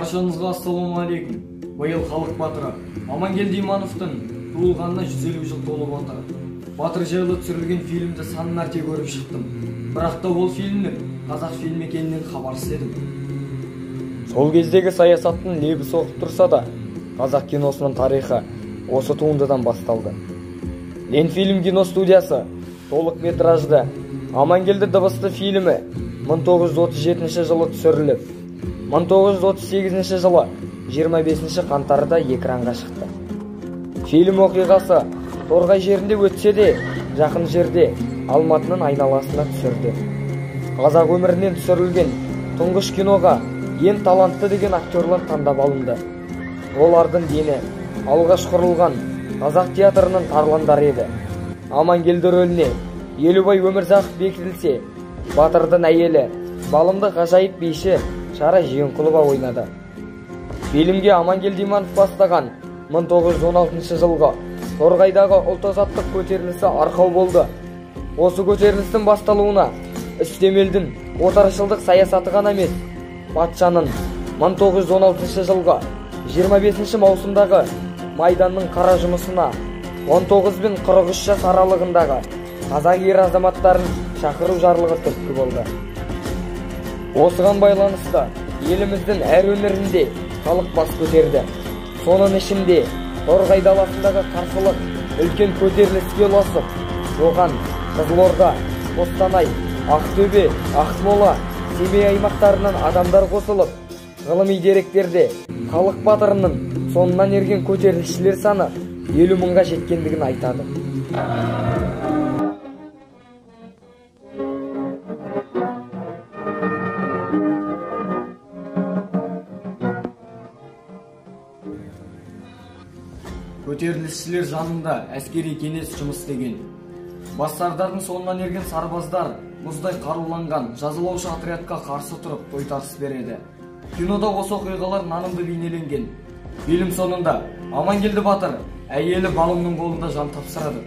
Баршаңызға ассалаумағалейкум. Быйыл халық батыры Амангелді Имановтың туылғанына 150 жыл толып отыр. Батыр жайлы түсірілген фильмді сан мәрте көріп шықтым. Бірақ та ол фильмнің қазақ фильм екенінен хабарсыз едім. Сол кездегі саясаттың лебі соғып тұрса да, қазақ киносының тарихы осы туындыдан басталды. Ленфильм киностудиясы толық метражды Амангелді дыбысты фильмі 1937 жылы түсіріліп, 1938 жылы 25 қаңтарда экранға шықты. Фильм оқиғасы Торғай жерінде өтсе де, жақын жерде Алматының айналасына түсірді. Қазақ өмірінен түсірілген тұңғыш киноға ең талантты деген актерлар таңдап алынды. Олардың дені алғаш құрылған қазақ театрының тарландары еді. Амангелді рөліне Елубай Өмірзақов бекітілсе, батырдың әйелі балымды ғажайып биші Шара Жиенқұлова ойнады. Фильмге Амангелді Иманов бастаған 1916 жылғы Торғайдағы ұлт-азаттық көтерілісі арқау болды. Осы көтерілістің басталуына үстемелдің отаршылдық саясаты ғана емес, патшаның 1916 жылғы 25 маусымдағы Майданның қара жұмысына 19 бен 43 жас аралығындағы қазақ ер азаматтарын шақыру жарлығы түрткі болды. Осыған байланысты еліміздің әр өңірінде халық бас көтерді. Соның ішінде Торғай даласындағы қарсылық үлкен көтеріліске ұласып, оған Қызылорда, Қостанай, Ақтөбе, Ақмола, Семей аймақтарынан адамдар қосылып, ғылыми деректерде халық батырының соңынан ерген көтерілісшілер саны 50 мыңға жеткендігін айтады. Көтерілісшілер жанында әскери кеңес жұмыс істеген. Бассардардың соңынан ерген сарбаздар мұздай қаруланған жазалаушы отрядқа қарсы тұрып тойтарыс береді. Кинода осы оқиғалар нанымды бейнеленген. Фильм соңында Амангелді батыр әйелі балымның қолында жан тапсырады.